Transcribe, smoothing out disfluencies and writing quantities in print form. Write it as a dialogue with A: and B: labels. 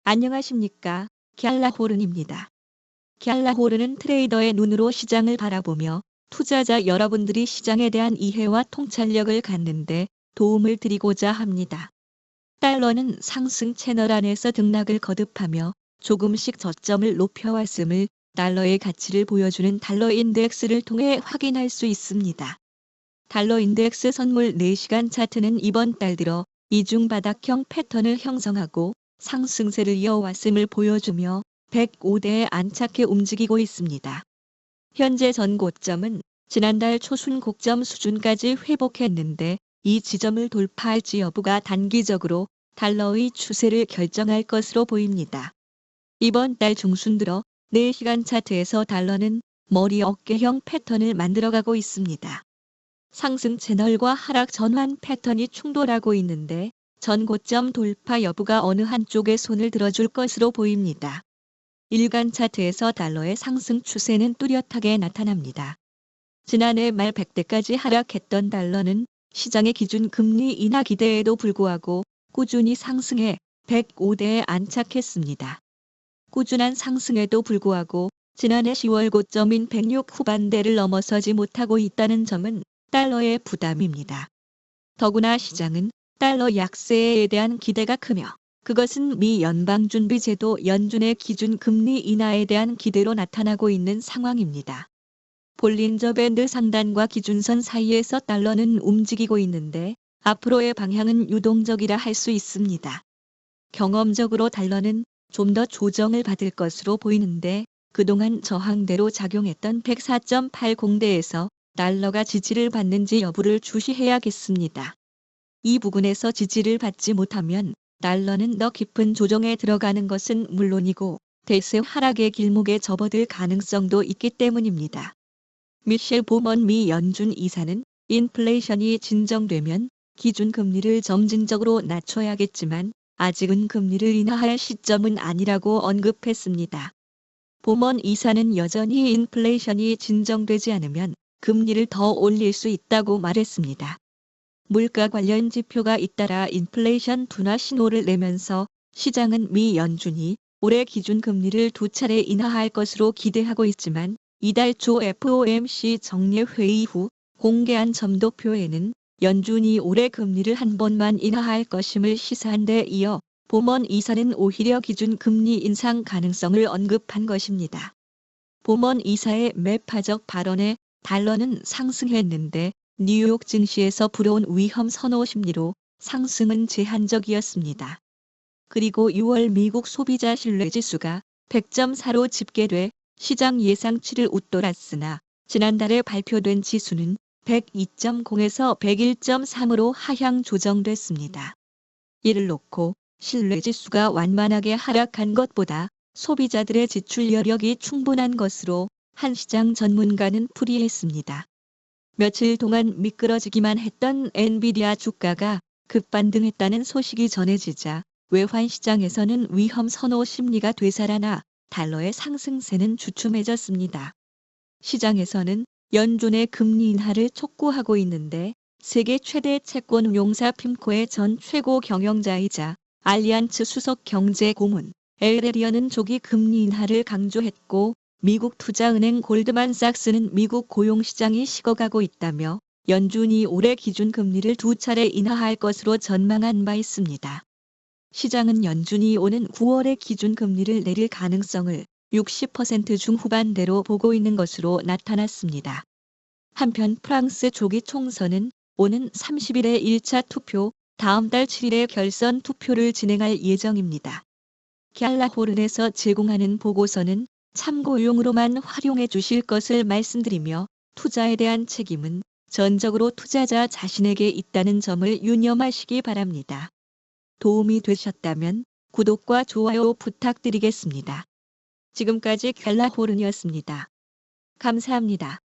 A: 안녕하십니까. 갤라호른입니다. 갤라호른은 트레이더의 눈으로 시장을 바라보며 투자자 여러분들이 시장에 대한 이해와 통찰력을 갖는데 도움을 드리고자 합니다. 달러는 상승 채널 안에서 등락을 거듭하며 조금씩 저점을 높여왔음을 달러의 가치를 보여주는 달러 인덱스를 통해 확인할 수 있습니다. 달러 인덱스 선물 4시간 차트는 이번 달 들어 이중 바닥형 패턴을 형성하고 상승세를 이어왔음을 보여주며 105대에 안착해 움직이고 있습니다. 현재 전 고점은 지난달 초순 고점 수준까지 회복했는데 이 지점을 돌파할지 여부가 단기적으로 달러의 추세를 결정할 것으로 보입니다. 이번 달 중순 들어 4시간 차트에서 달러는 머리 어깨형 패턴을 만들어가고 있습니다. 상승 채널과 하락 전환 패턴이 충돌하고 있는데 전 고점 돌파 여부가 어느 한쪽에 손을 들어줄 것으로 보입니다. 일간 차트에서 달러의 상승 추세는 뚜렷하게 나타납니다. 지난해 말 100대까지 하락했던 달러는 시장의 기준 금리 인하 기대에도 불구하고 꾸준히 상승해 105대에 안착했습니다. 꾸준한 상승에도 불구하고 지난해 10월 고점인 106 후반대를 넘어서지 못하고 있다는 점은 달러의 부담입니다. 더구나 시장은 달러 약세에 대한 기대가 크며 그것은 미 연방준비제도 연준의 기준 금리 인하에 대한 기대로 나타나고 있는 상황입니다. 볼린저 밴드 상단과 기준선 사이에서 달러는 움직이고 있는데 앞으로의 방향은 유동적이라 할 수 있습니다. 경험적으로 달러는 좀 더 조정을 받을 것으로 보이는데 그동안 저항대로 작용했던 104.80대에서 달러가 지지를 받는지 여부를 주시해야겠습니다. 이 부근에서 지지를 받지 못하면 달러는 더 깊은 조정에 들어가는 것은 물론이고 대세 하락의 길목에 접어들 가능성도 있기 때문입니다. 미셸 보먼 미 연준 이사는 인플레이션이 진정되면 기준금리를 점진적으로 낮춰야겠지만 아직은 금리를 인하할 시점은 아니라고 언급했습니다. 보먼 이사는 여전히 인플레이션이 진정되지 않으면 금리를 더 올릴 수 있다고 말했습니다. 물가 관련 지표가 잇따라 인플레이션 둔화 신호를 내면서 시장은 미 연준이 올해 기준금리를 2차례 인하할 것으로 기대하고 있지만 이달 초 FOMC 정례회의 후 공개한 점도표에는 연준이 올해 금리를 한 번만 인하할 것임을 시사한 데 이어 보먼 이사는 오히려 기준금리 인상 가능성을 언급한 것입니다. 보먼 이사의 매파적 발언에 달러는 상승했는데 뉴욕 증시에서 불어온 위험 선호 심리로 상승은 제한적이었습니다. 그리고 6월 미국 소비자 신뢰지수가 100.4로 집계돼 시장 예상치를 웃돌았으나 지난달에 발표된 지수는 102.0에서 101.3으로 하향 조정됐습니다. 이를 놓고 신뢰지수가 완만하게 하락한 것보다 소비자들의 지출 여력이 충분한 것으로 한 시장 전문가는 풀이했습니다. 며칠 동안 미끄러지기만 했던 엔비디아 주가가 급반등했다는 소식이 전해지자 외환 시장에서는 위험 선호 심리가 되살아나 달러의 상승세는 주춤해졌습니다. 시장에서는 연준의 금리 인하를 촉구하고 있는데 세계 최대 채권 운용사 핌코의 전 최고 경영자이자 알리안츠 수석 경제고문 엘레리언은 조기 금리 인하를 강조했고 미국 투자은행 골드만삭스는 미국 고용시장이 식어가고 있다며 연준이 올해 기준금리를 2차례 인하할 것으로 전망한 바 있습니다. 시장은 연준이 오는 9월에 기준금리를 내릴 가능성을 60% 중후반대로 보고 있는 것으로 나타났습니다. 한편 프랑스 조기 총선은 오는 30일에 1차 투표, 다음 달 7일에 결선 투표를 진행할 예정입니다. 갤라호른에서 제공하는 보고서는 참고용으로만 활용해 주실 것을 말씀드리며 투자에 대한 책임은 전적으로 투자자 자신에게 있다는 점을 유념하시기 바랍니다. 도움이 되셨다면 구독과 좋아요 부탁드리겠습니다. 지금까지 갤라호른이었습니다. 감사합니다.